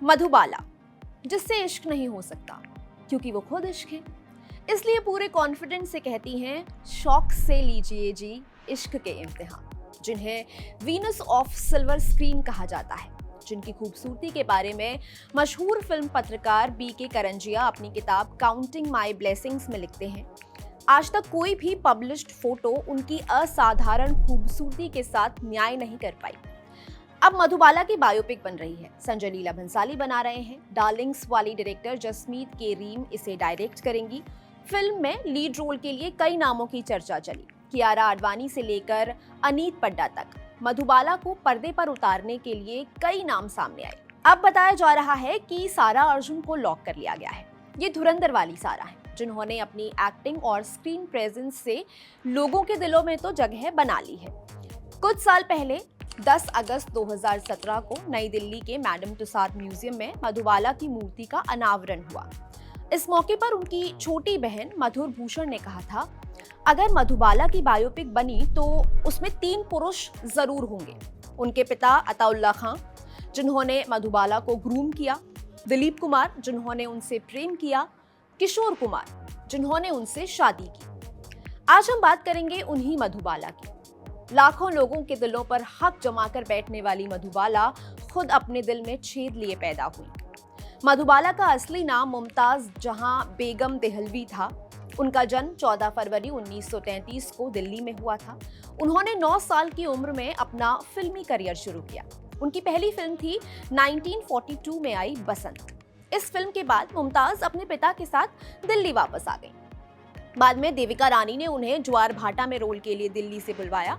मधुबाला, जिससे इश्क नहीं हो सकता क्योंकि वो खुद इश्क है, इसलिए पूरे कॉन्फिडेंस से कहती हैं, शौक से लीजिए जी इश्क के इम्तिहान, जिन्हें वीनस ऑफ सिल्वर स्क्रीन कहा जाता है, जिनकी खूबसूरती के बारे में मशहूर फिल्म पत्रकार B.K. करंजिया अपनी किताब काउंटिंग माई ब्लेसिंग्स में लिखते हैं, आज तक कोई भी पब्लिश्ड फोटो उनकी असाधारण खूबसूरती के साथ न्याय नहीं कर पाई। अब मधुबाला की बायोपिक बन रही है, संजय लीला भंसाली बना रहे हैं, डार्लिंग्स वाली डायरेक्टर जसमीत के रीम इसे डायरेक्ट करेंगी। फिल्म में लीड रोल के लिए कई नामों की चर्चा चली, कियारा आडवाणी से लेकर अनीत पड्डा तक। मधुबाला को पर्दे पर उतारने के लिए कई नाम सामने आए। अब बताया जा रहा है कि सारा अर्जुन को लॉक कर लिया गया है। ये धुरंधर वाली सारा है, जिन्होंने अपनी एक्टिंग और स्क्रीन प्रेजेंस से लोगों के दिलों में तो जगह बना ली है। कुछ साल पहले 10 अगस्त 2017 को नई दिल्ली के मैडम तुसाद म्यूजियम में मधुबाला की मूर्ति का अनावरण हुआ। इस मौके पर उनकी छोटी बहन मधुर भूषण ने कहा था, अगर मधुबाला की बायोपिक बनी तो उसमें 3 पुरुष जरूर होंगे। उनके पिता अताउल्ला खां, जिन्होंने मधुबाला को ग्रूम किया, दिलीप कुमार, जिन्होंने उनसे प्रेम किया, किशोर कुमार, जिन्होंने उनसे शादी की। आज हम बात करेंगे उन्हीं मधुबाला की। लाखों लोगों के दिलों पर हक जमाकर बैठने वाली मधुबाला खुद अपने दिल में छेद लिए पैदा हुई। मधुबाला का असली नाम मुमताज जहां बेगम देहलवी था। उनका जन्म 14 फरवरी 1933 को दिल्ली में हुआ था। उन्होंने 9 साल की उम्र में अपना फिल्मी करियर शुरू किया। उनकी पहली फिल्म थी 1942 में आई बसंत। इस फिल्म के बाद मुमताज अपने पिता के साथ दिल्ली वापस आ गई। बाद में देविका रानी ने उन्हें ज्वार भाटा में रोल के लिए दिल्ली से बुलवाया।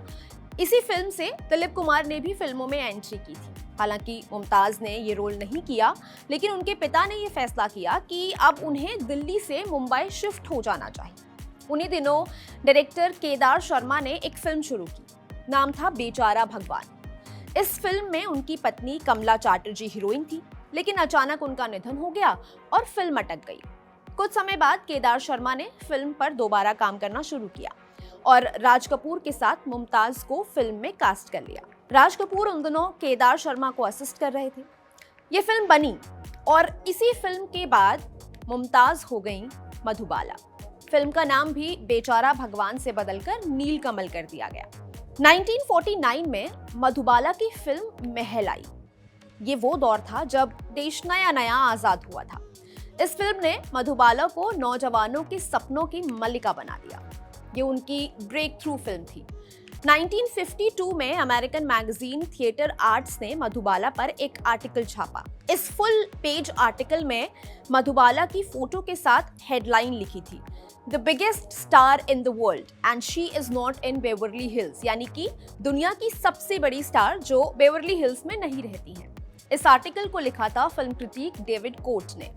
इसी फिल्म से दिलीप कुमार ने भी फिल्मों में एंट्री की थी। हालांकि मुमताज ने ये रोल नहीं किया, लेकिन उनके पिता ने ये फैसला किया कि अब उन्हें दिल्ली से मुंबई शिफ्ट हो जाना चाहिए। उन्हीं दिनों डायरेक्टर केदार शर्मा ने एक फिल्म शुरू की, नाम था बेचारा भगवान। इस फिल्म में उनकी पत्नी कमला चैटर्जी हीरोइन थी, लेकिन अचानक उनका निधन हो गया और फिल्म अटक गई। कुछ समय बाद केदार शर्मा ने फिल्म पर दोबारा काम करना शुरू किया और राज कपूर के साथ मुमताज को फिल्म में कास्ट कर लिया। राज कपूर उन दिनों केदार शर्मा को असिस्ट कर रहे थे। ये फिल्म बनी और इसी फिल्म के बाद मुमताज हो गई मधुबाला। फिल्म का नाम भी बेचारा भगवान से बदलकर नीलकमल कर दिया गया। 1949 में मधुबाला की फिल्म महल आई। ये वो दौर था जब देश नया नया आजाद हुआ था। इस फिल्म ने मधुबाला को नौजवानों के सपनों की मल्लिका बना दिया। ये उनकी ब्रेक थ्रू फिल्म थी। 1952 में अमेरिकन मैगजीन थिएटर आर्ट्स ने मधुबाला पर एक आर्टिकल छापा। इस फुल पेज आर्टिकल में मधुबाला की फोटो के साथ हेडलाइन लिखी थी, the biggest star in the world and she is not in Beverly hills, यानी कि दुनिया की सबसे बड़ी स्टार जो बेवरली हिल्स में नहीं रहती हैं। इस आर्टिकल को लिखा था फिल्म क्रिटिक डेविड कोट ने।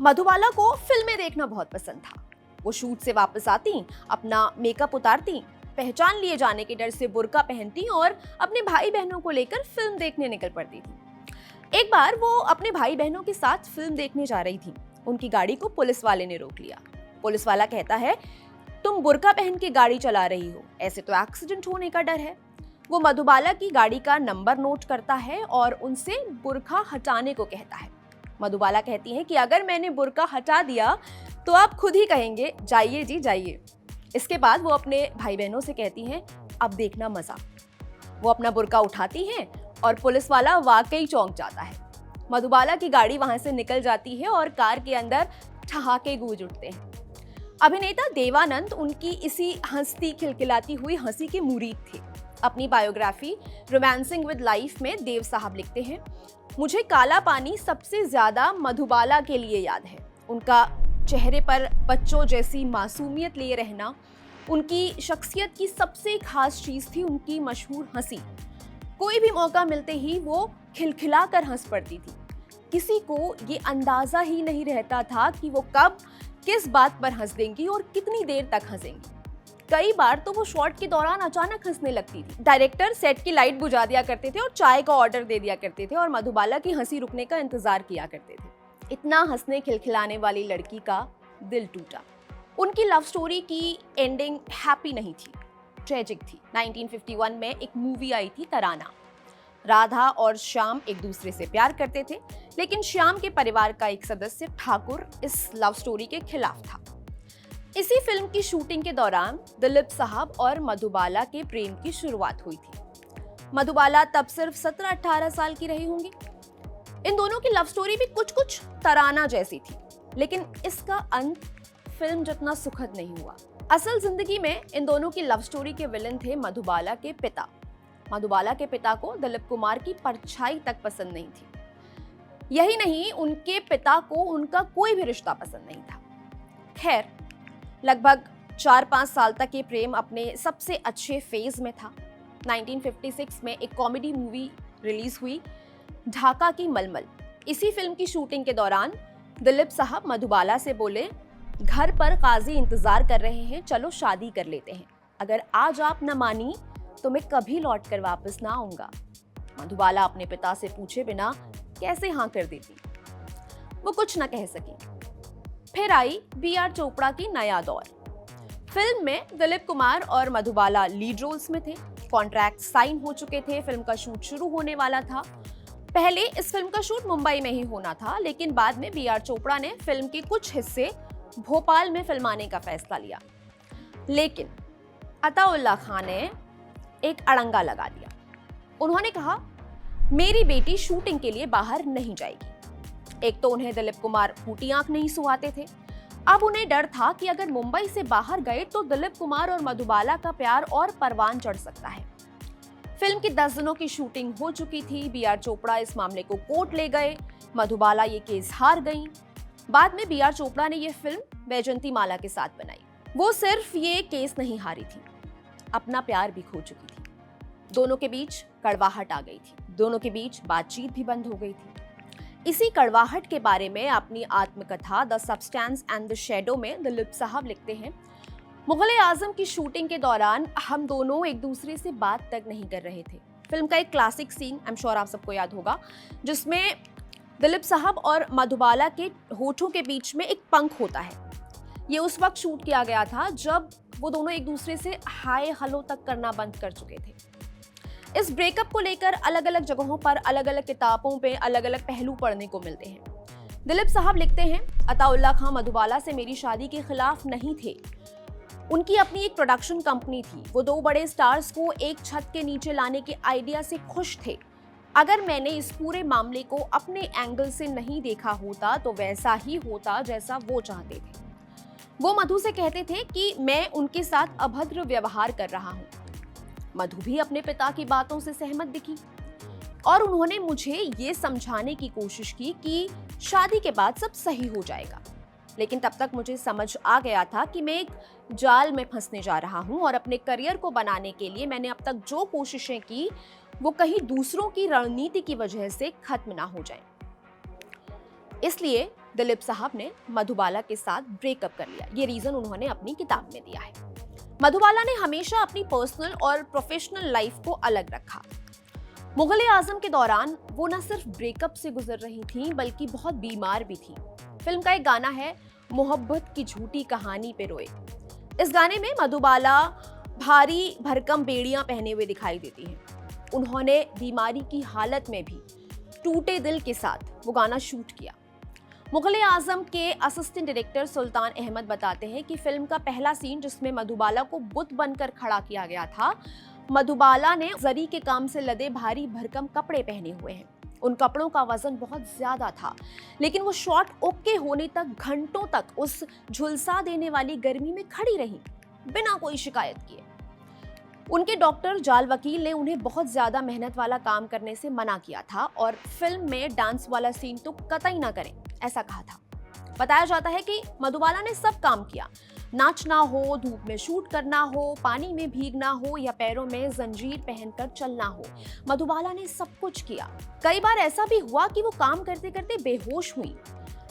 मधुबाला को फिल्में देखना बहुत पसंद था। वो शूट से वापस आती, अपना मेकअप उतारती, पहचान लिए जाने के डर से बुर्का पहनती और अपने भाई बहनों को लेकर फिल्म देखने निकल पड़ती थी। एक बार वो अपने भाई बहनों के साथ फिल्म देखने जा रही थी। उनकी गाड़ी को पुलिस वाले ने रोक लिया। पुलिस वाला कहता है, तुम बुर्का पहन के गाड़ी चला रही हो, ऐसे तो एक्सीडेंट होने का डर है। वो मधुबाला की गाड़ी का नंबर नोट करता है और उनसे बुर्का हटाने को कहता है। मधुबाला कहती हैं कि अगर मैंने बुर्का हटा दिया तो आप खुद ही कहेंगे जाइए जी जाइए। इसके बाद वो अपने भाई बहनों से कहती हैं, अब देखना मजा। वो अपना बुर्का उठाती हैं और पुलिस वाला वाकई चौंक जाता है। मधुबाला की गाड़ी वहां से निकल जाती है और कार के अंदर ठहाके गूंज उठते हैं। अभिनेता देवानंद उनकी इसी हंसती खिलखिलाती हुई हंसी के मुरीद थे। अपनी बायोग्राफी रोमांसिंग विद लाइफ में देव साहब लिखते हैं, मुझे काला पानी सबसे ज्यादा मधुबाला के लिए याद है। उनका चेहरे पर बच्चों जैसी मासूमियत लिए रहना, उनकी शख्सियत की सबसे खास चीज थी उनकी मशहूर हंसी। कोई भी मौका मिलते ही वो खिलखिला कर हंस पड़ती थी। किसी को ये अंदाजा ही नहीं रहता था कि वो कब किस बात पर हंस देंगी और कितनी देर तक हंसेंगी। कई बार तो वो शॉट के दौरान अचानक हंसने लगती थी। डायरेक्टर सेट की लाइट बुझा दिया करते थे और चाय का ऑर्डर दे दिया करते थे और मधुबाला की हंसी रुकने का इंतजार किया करते थे। इतना हंसने खिलखिलाने वाली लड़की का दिल टूटा। उनकी लव स्टोरी की एंडिंग हैप्पी नहीं थी, ट्रेजिक थी। 1951 में एक मूवी आई थी तराना। राधा और श्याम एक दूसरे से प्यार करते थे, लेकिन श्याम के परिवार का एक सदस्य ठाकुर इस लव स्टोरी के खिलाफ था। इसी फिल्म की शूटिंग के दौरान दिलीप साहब और मधुबाला के प्रेम की शुरुआत हुई थी। मधुबाला तब सिर्फ 17-18 साल की रही होंगी। इन दोनों की लव स्टोरी भी कुछ कुछ तराना जैसी थी, लेकिन इसका अंत फिल्म जितना सुखद नहीं हुआ। असल जिंदगी में इन दोनों की लव स्टोरी के विलन थे मधुबाला के पिता। मधुबाला के पिता को दिलीप कुमार की परछाई तक पसंद नहीं थी। यही नहीं, उनके पिता को उनका कोई भी रिश्ता पसंद नहीं था। खैर, लगभग 4-5 साल तक ये प्रेम अपने सबसे अच्छे फेज में था। 1956 में एक कॉमेडी मूवी रिलीज हुई, ढाका की मलमल। इसी फिल्म की शूटिंग के दौरान दिलीप साहब मधुबाला से बोले, घर पर काजी इंतजार कर रहे हैं, चलो शादी कर लेते हैं। अगर आज आप न मानी तो मैं कभी लौट कर वापस ना आऊंगा। मधुबाला अपने पिता से पूछे बिना कैसे हाँ कर देती। वो कुछ न कह सकी। फिर आई बी.आर. चोपड़ा की नया दौर। फिल्म में दिलीप कुमार और मधुबाला लीड रोल्स में थे। कॉन्ट्रैक्ट साइन हो चुके थे, फिल्म का शूट शुरू होने वाला था। पहले इस फिल्म का शूट मुंबई में ही होना था, लेकिन बाद में बी.आर. चोपड़ा ने फिल्म के कुछ हिस्से भोपाल में फिल्माने का फैसला लिया। लेकिन अताउल्लाह खान ने एक अड़ंगा लगा दिया। उन्होंने कहा, मेरी बेटी शूटिंग के लिए बाहर नहीं जाएगी। एक तो उन्हें दिलीप कुमार फूटी आंख नहीं सुहाते थे। अब उन्हें डर था कि अगर मुंबई से बाहर गए तो दिलीप कुमार और मधुबाला का प्यार और परवान चढ़ सकता है। फिल्म की 10 दिनों की शूटिंग हो चुकी थी। बी.आर. चोपड़ा इस मामले को कोर्ट ले गए। मधुबाला ये केस हार गई। बाद में बी.आर. चोपड़ा ने ये फिल्म वैजंती माला के साथ बनाई। वो सिर्फ ये केस नहीं हारी थी, अपना प्यार भी खो चुकी थी। दोनों के बीच कड़वाहट आ गई थी। दोनों के बीच बातचीत भी बंद हो गई थी। इसी कड़वाहट के बारे में अपनी आत्मकथा the substance and the shadow में दिलीप साहब लिखते हैं, मुगल आजम की शूटिंग के दौरान हम दोनों एक दूसरे से बात तक नहीं कर रहे थे। फिल्म का एक classic scene, I am sure आप सबको याद होगा, जिसमें दिलीप साहब और मधुबाला के होठों के बीच में एक पंख होता है। ये उस वक्त शूट किया गया था जब वो दोनों एक दूसरे से हाय हेलो तक करना बंद कर चुके थे। इस ब्रेकअप को लेकर अलग अलग जगहों पर अलग अलग किताबों पे अलग अलग पहलू पढ़ने को मिलते हैं। दिलीप साहब लिखते हैं, अताउल्लाह खान मधुबाला से मेरी शादी के खिलाफ नहीं थे। उनकी अपनी एक प्रोडक्शन कंपनी थी। वो 2 बड़े स्टार्स को एक छत के नीचे लाने के आइडिया से खुश थे। अगर मैंने इस पूरे मामले को अपने एंगल से नहीं देखा होता तो वैसा ही होता जैसा वो चाहते थे। वो मधु से कहते थे कि मैं उनके साथ अभद्र व्यवहार कर रहा हूँ। मधु भी अपने पिता की बातों से सहमत दिखी और उन्होंने मुझे ये समझाने की कोशिश की कि शादी के बाद सब सही हो जाएगा। लेकिन तब तक मुझे समझ आ गया था कि मैं एक जाल में फंसने जा रहा हूँ और अपने करियर को बनाने के लिए मैंने अब तक जो कोशिशें की वो कहीं दूसरों की रणनीति की वजह से खत्म ना हो जाए। इसलिए दिलीप साहब ने मधुबाला के साथ ब्रेकअप कर लिया। ये रीजन उन्होंने अपनी किताब में दिया है। मधुबाला ने हमेशा अपनी पर्सनल और प्रोफेशनल लाइफ को अलग रखा। मुगल आजम के दौरान वो न सिर्फ ब्रेकअप से गुजर रही थीं बल्कि बहुत बीमार भी थीं। फिल्म का एक गाना है, मोहब्बत की झूठी कहानी पे रोए। इस गाने में मधुबाला भारी भरकम बेड़ियां पहने हुए दिखाई देती हैं। उन्होंने बीमारी की हालत में भी टूटे दिल के साथ वो गाना शूट किया। मुगल आजम के असिस्टेंट डायरेक्टर सुल्तान अहमद बताते हैं कि फिल्म का पहला सीन जिसमें मधुबाला को बुत बनकर खड़ा किया गया था, मधुबाला ने जरी के काम से लदे भारी भरकम कपड़े पहने हुए हैं। उन कपड़ों का वजन बहुत ज्यादा था, लेकिन वो शॉट ओके होने तक घंटों तक उस झुलसा देने वाली गर्मी में खड़ी रही बिना कोई शिकायत किए। उनके डॉक्टर जाल वकील ने उन्हें बहुत ज्यादा मेहनत वाला काम करने से मना किया था और फिल्म में डांस वाला सीन तो कतई ना करें, ऐसा कहा था। बताया जाता है कि मधुबाला ने सब काम किया, नाचना हो, धूप में शूट करना हो, पानी में भीगना हो या पैरों में जंजीर पहनकर चलना हो, मधुबाला ने सब कुछ किया। कई बार ऐसा भी हुआ कि वो काम करते करते बेहोश हुई,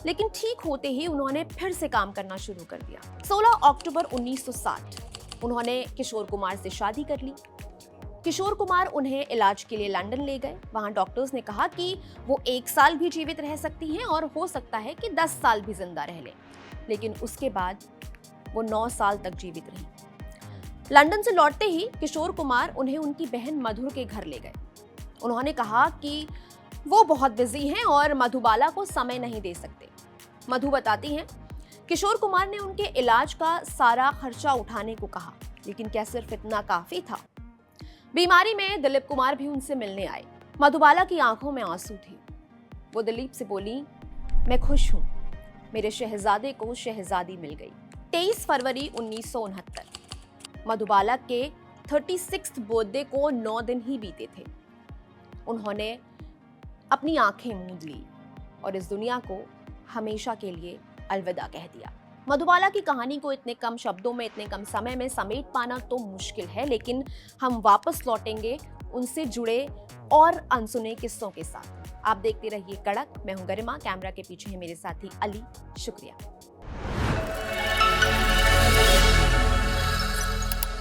लेकिन ठीक होते ही उन्होंने फिर से काम करना शुरू कर दिया। 16 अक्टूबर 1960 उन्होंने किशोर कुमार से शादी कर ली। किशोर कुमार उन्हें इलाज के लिए लंदन ले गए। वहां डॉक्टर्स ने कहा कि वो 1 साल भी जीवित रह सकती हैं और हो सकता है कि 10 साल भी जिंदा रह लें, लेकिन उसके बाद वो 9 साल तक जीवित रही। लंदन से लौटते ही किशोर कुमार उन्हें उनकी बहन मधुर के घर ले गए उन्होंने कहा कि वो बहुत बिजी हैं और मधुबाला को समय नहीं दे सकते। मधु बताती हैं, किशोर कुमार ने उनके इलाज का सारा खर्चा उठाने को कहा, लेकिन क्या सिर्फ इतना काफी था? बीमारी में दिलीप कुमार भी उनसे मिलने आए। मधुबाला की आंखों में आंसू थे। वो दिलीप से बोली, मैं खुश हूं, मेरे शहजादे को शहजादी मिल गई। 23 फरवरी 1969 मधुबाला के 36th बर्थडे को 9 दिन ही बीते थे। उन्होंने अपनी आंखें मूंद ली और इस दुनिया को हमेशा के लिए अलविदा कह दिया। मधुबाला की कहानी को इतने कम शब्दों में, इतने कम समय में समेट पाना तो मुश्किल है, लेकिन हम वापस लौटेंगे उनसे जुड़े और अनसुने किस्सों के साथ। आप देखते रहिए कड़क। मैं हूं गरिमा, कैमरा के पीछे है मेरे साथी अली। शुक्रिया।